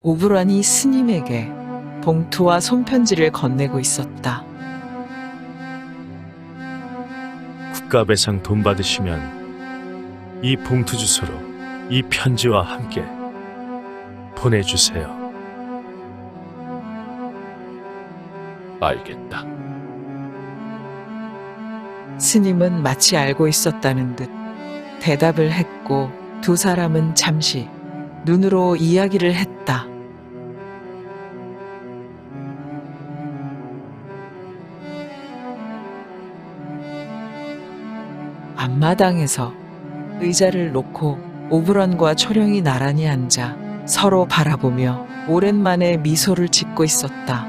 오브란이 스님에게 봉투와 손편지를 건네고 있었다. 국가배상 돈 받으시면 이 봉투 주소로 이 편지와 함께 보내주세요. 알겠다. 스님은 마치 알고 있었다는 듯 대답을 했고 두 사람은 잠시 눈으로 이야기를 했다. 앞마당에서 의자를 놓고 오브런과 초령이 나란히 앉아 서로 바라보며 오랜만에 미소를 짓고 있었다.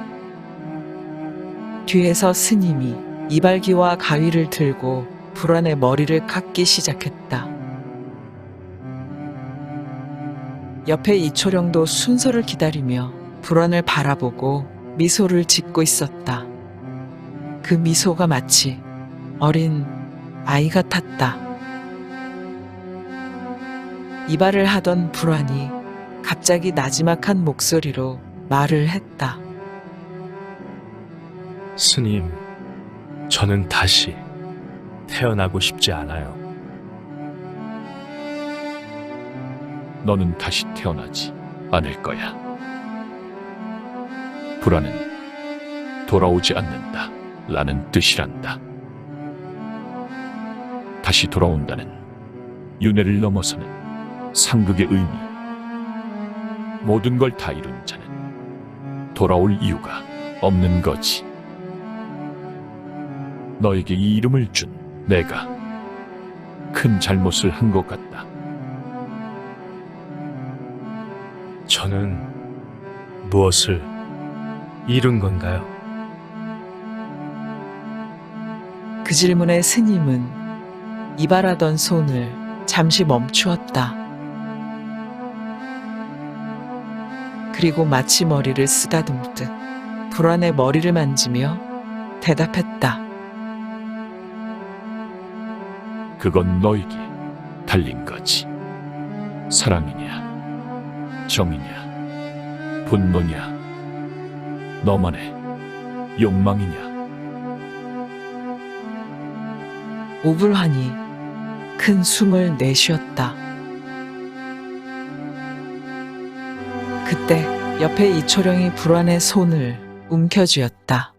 뒤에서 스님이 이발기와 가위를 들고 불안의 머리를 깎기 시작했다. 옆에 이초령도 순서를 기다리며 불안을 바라보고 미소를 짓고 있었다. 그 미소가 마치 어린 아이 같았다. 이발을 하던 불안이 갑자기 나지막한 목소리로 말을 했다. 스님, 저는 다시 태어나고 싶지 않아요. 너는 다시 태어나지 않을 거야. 불안은 돌아오지 않는다 라는 뜻이란다. 다시 돌아온다는 윤회를 넘어서는 상극의 의미. 모든 걸 다 이룬 자는 돌아올 이유가 없는 거지. 너에게 이 이름을 준 내가 큰 잘못을 한 것 같다. 저는 무엇을 잃은 건가요? 그 질문에 스님은 이발하던 손을 잠시 멈추었다. 그리고 마치 머리를 쓰다듬듯 불안의 머리를 만지며 대답했다. 그건 너에게 달린 거지. 사랑이냐, 정이냐, 분노냐, 너만의 욕망이냐. 오불환이 큰 숨을 내쉬었다. 그때 옆에 이초령이 불안의 손을 움켜쥐었다.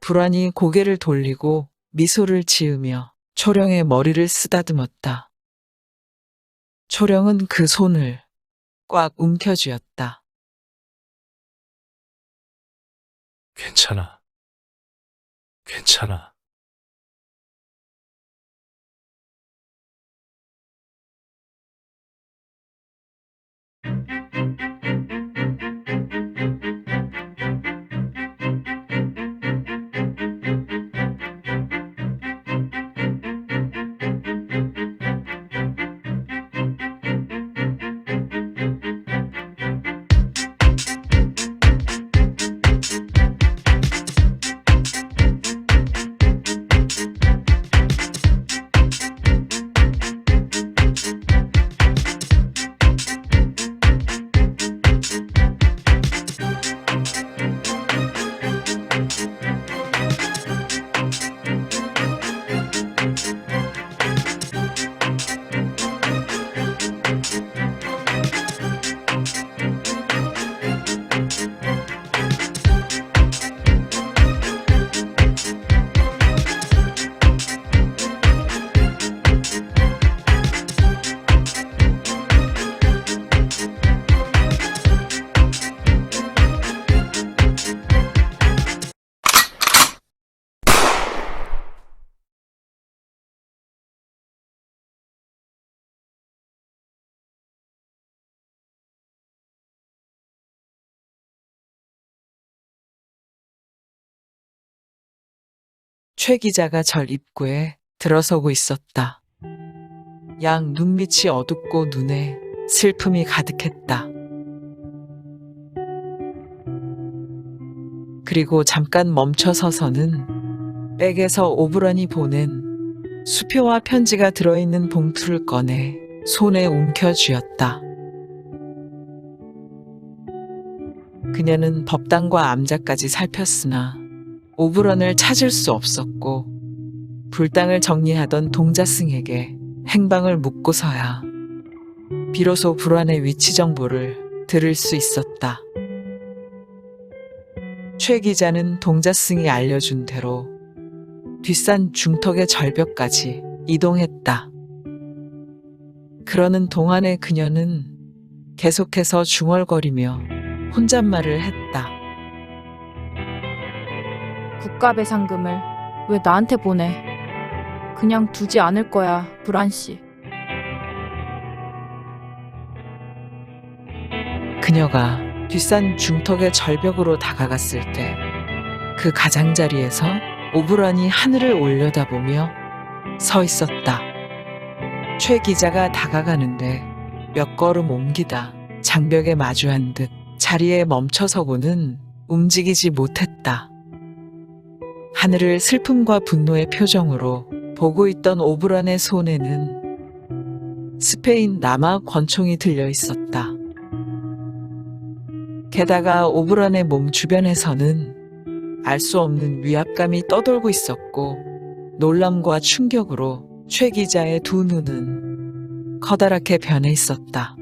불안이 고개를 돌리고 미소를 지으며 초령의 머리를 쓰다듬었다. 초령은 그 손을 꽉 움켜쥐었다. 괜찮아. 괜찮아. 최 기자가 절 입구에 들어서고 있었다. 양 눈빛이 어둡고 눈에 슬픔이 가득했다. 그리고 잠깐 멈춰서서는 백에서 오브런이 보낸 수표와 편지가 들어있는 봉투를 꺼내 손에 움켜쥐었다. 그녀는 법당과 암자까지 살폈으나 오브런을 찾을 수 없었고 불당을 정리하던 동자승에게 행방을 묻고서야 비로소 불안의 위치 정보를 들을 수 있었다. 최 기자는 동자승이 알려준 대로 뒷산 중턱의 절벽까지 이동했다. 그러는 동안에 그녀는 계속해서 중얼거리며 혼잣말을 했다. 국가배상금을 왜 나한테 보내? 그냥 두지 않을 거야, 불안 씨. 그녀가 뒷산 중턱의 절벽으로 다가갔을 때 그 가장자리에서 오브런이 하늘을 올려다보며 서 있었다. 최 기자가 다가가는데 몇 걸음 옮기다 장벽에 마주한 듯 자리에 멈춰서고는 움직이지 못했다. 하늘을 슬픔과 분노의 표정으로 보고 있던 오브런의 손에는 스페인 남아 권총이 들려 있었다. 게다가 오브런의 몸 주변에서는 알 수 없는 위압감이 떠돌고 있었고 놀람과 충격으로 최 기자의 두 눈은 커다랗게 변해 있었다.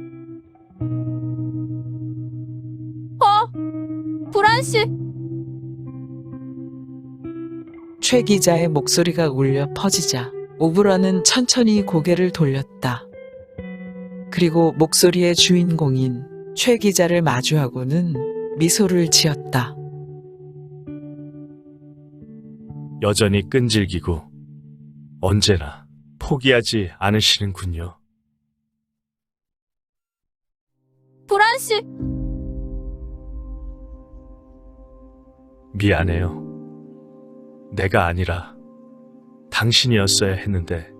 불안 씨! 최 기자의 목소리가 울려 퍼지자 오브런은 천천히 고개를 돌렸다. 그리고 목소리의 주인공인 최 기자를 마주하고는 미소를 지었다. 여전히 끈질기고 언제나 포기하지 않으시는군요. 불안 씨! 미안해요. 내가 아니라 당신이었어야 했는데.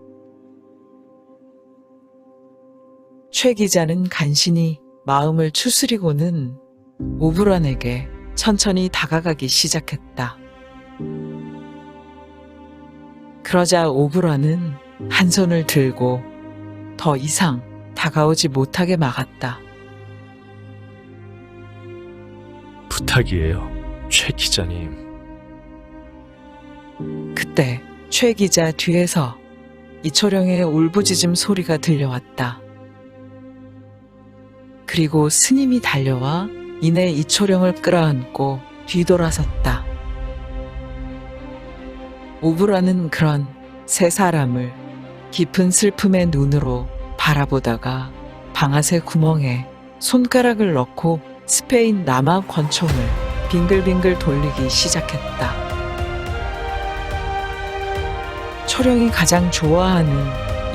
최 기자는 간신히 마음을 추스리고는 오브런에게 천천히 다가가기 시작했다. 그러자 오브런은 한 손을 들고 더 이상 다가오지 못하게 막았다. 부탁이에요, 최 기자님. 그때 최 기자 뒤에서 이초령의 울부짖음 소리가 들려왔다. 그리고 스님이 달려와 이내 이초령을 끌어안고 뒤돌아섰다. 오브런은 그런 세 사람을 깊은 슬픔의 눈으로 바라보다가 방아쇠 구멍에 손가락을 넣고 스페인 남아 권총을 빙글빙글 돌리기 시작했다. 초령이 가장 좋아하는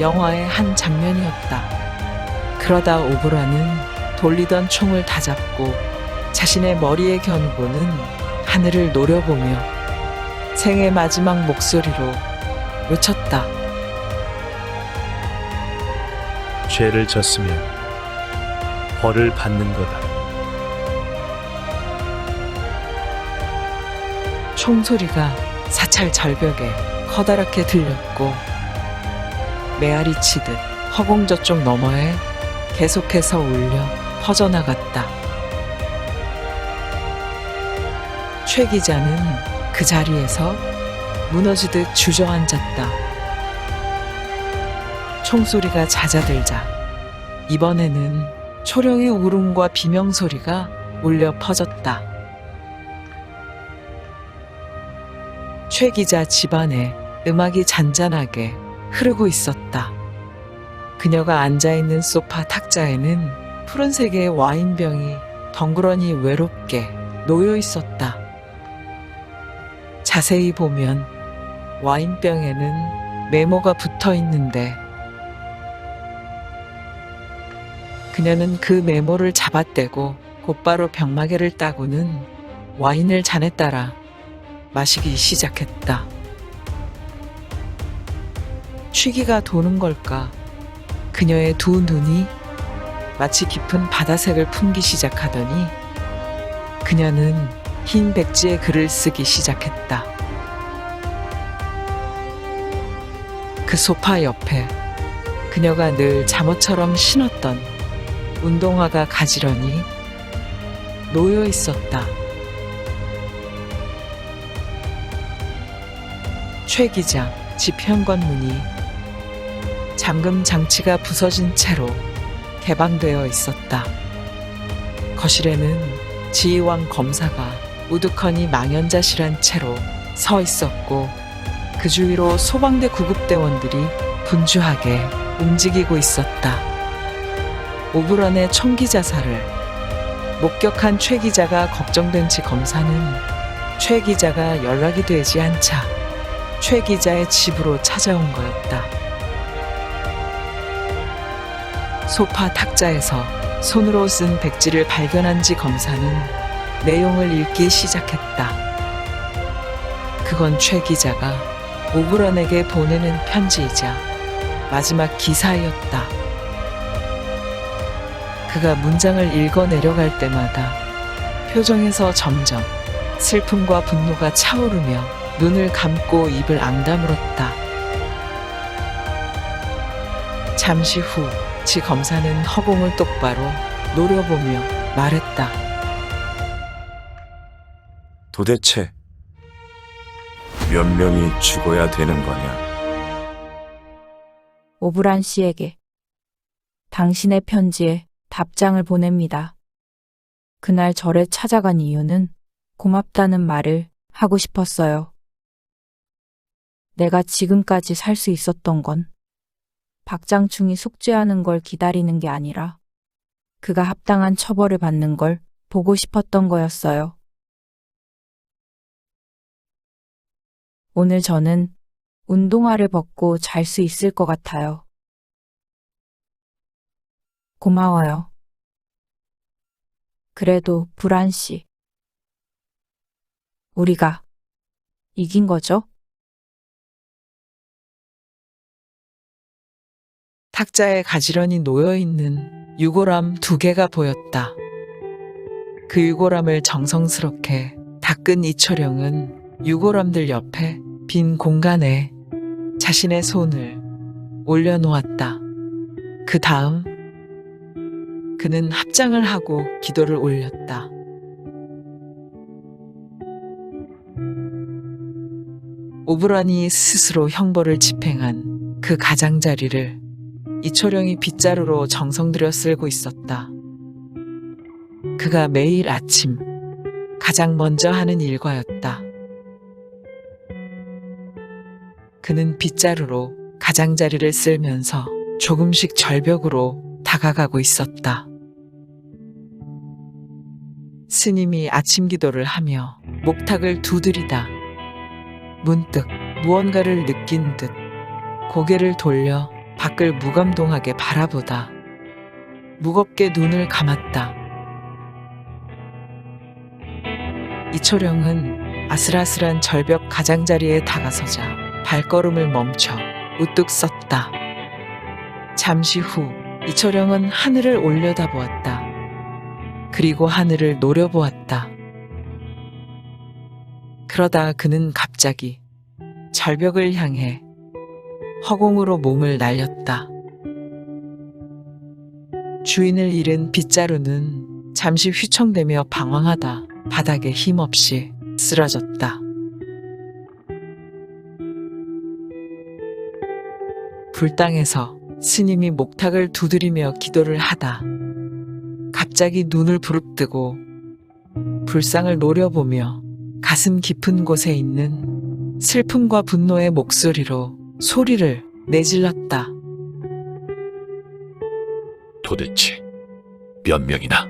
영화의 한 장면이었다. 그러다 오브런은 돌리던 총을 다잡고 자신의 머리에 겨누고는 하늘을 노려보며 생의 마지막 목소리로 외쳤다. 죄를 졌으면 벌을 받는 거다. 총소리가 사찰 절벽에 커다랗게 들렸고 메아리 치듯 허공 저쪽 너머에 계속해서 울려 퍼져나갔다. 최 기자는 그 자리에서 무너지듯 주저앉았다. 총소리가 잦아들자 이번에는 초령의 울음과 비명소리가 울려 퍼졌다. 최 기자 집안에 음악이 잔잔하게 흐르고 있었다. 그녀가 앉아있는 소파 탁자에는 푸른색의 와인병이 덩그러니 외롭게 놓여 있었다. 자세히 보면 와인병에는 메모가 붙어 있는데 그녀는 그 메모를 잡아떼고 곧바로 병마개를 따고는 와인을 잔에 따라 마시기 시작했다. 취기가 도는 걸까? 그녀의 두 눈이 마치 깊은 바다색을 품기 시작하더니 그녀는 흰 백지에 글을 쓰기 시작했다. 그 소파 옆에 그녀가 늘 잠옷처럼 신었던 운동화가 가지런히 놓여 있었다. 최 기자 집 현관문이 잠금 장치가 부서진 채로 개방되어 있었다. 거실에는 지휘관 검사가 우두커니 망연자실한 채로 서 있었고 그 주위로 소방대 구급대원들이 분주하게 움직이고 있었다. 5분 안에 총기 자살을 목격한 최 기자가 걱정된지 검사는 최 기자가 연락이 되지 않자 최 기자의 집으로 찾아온 거였다. 소파 탁자에서 손으로 쓴 백지를 발견한 지 검사는 내용을 읽기 시작했다. 그건 최 기자가 오브런에게 보내는 편지이자 마지막 기사였다. 그가 문장을 읽어 내려갈 때마다 표정에서 점점 슬픔과 분노가 차오르며 눈을 감고 입을 앙다물었다. 잠시 후 지 검사는 허공을 똑바로 노려보며 말했다. 도대체 몇 명이 죽어야 되는 거냐? 오브란 씨에게 당신의 편지에 답장을 보냅니다. 그날 저를 찾아간 이유는 고맙다는 말을 하고 싶었어요. 내가 지금까지 살 수 있었던 건 박장충이 숙죄하는 걸 기다리는 게 아니라 그가 합당한 처벌을 받는 걸 보고 싶었던 거였어요. 오늘 저는 운동화를 벗고 잘 수 있을 것 같아요. 고마워요. 그래도 브란 씨, 우리가 이긴 거죠? 탁자에 가지런히 놓여있는 유골함 2개가 보였다. 그 유골함을 정성스럽게 닦은 이철영은 유골함들 옆에 빈 공간에 자신의 손을 올려놓았다. 그 다음 그는 합장을 하고 기도를 올렸다. 오브란이 스스로 형벌을 집행한 그 가장자리를 이철영이 빗자루로 정성 들여 쓸고 있었다. 그가 매일 아침 가장 먼저 하는 일과였다. 그는 빗자루로 가장자리를 쓸면서 조금씩 절벽으로 다가가고 있었다. 스님이 아침 기도를 하며 목탁을 두드리다 문득 무언가를 느낀 듯 고개를 돌려 밖을 무감동하게 바라보다 무겁게 눈을 감았다. 이철영은 아슬아슬한 절벽 가장자리에 다가서자 발걸음을 멈춰 우뚝 섰다. 잠시 후 이철영은 하늘을 올려다보았다. 그리고 하늘을 노려보았다. 그러다 그는 갑자기 절벽을 향해 허공으로 몸을 날렸다. 주인을 잃은 빗자루는 잠시 휘청대며 방황하다 바닥에 힘없이 쓰러졌다. 불당에서 스님이 목탁을 두드리며 기도를 하다 갑자기 눈을 부릅뜨고 불상을 노려보며 가슴 깊은 곳에 있는 슬픔과 분노의 목소리로 소리를 내질렀다. 도대체 몇 명이나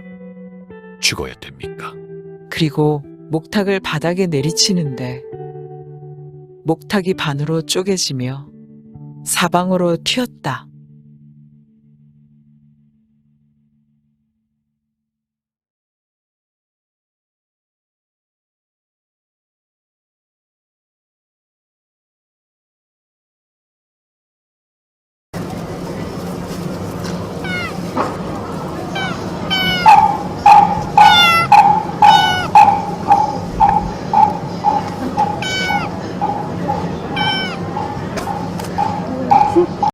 죽어야 됩니까? 그리고 목탁을 바닥에 내리치는데 목탁이 반으로 쪼개지며 사방으로 튀었다.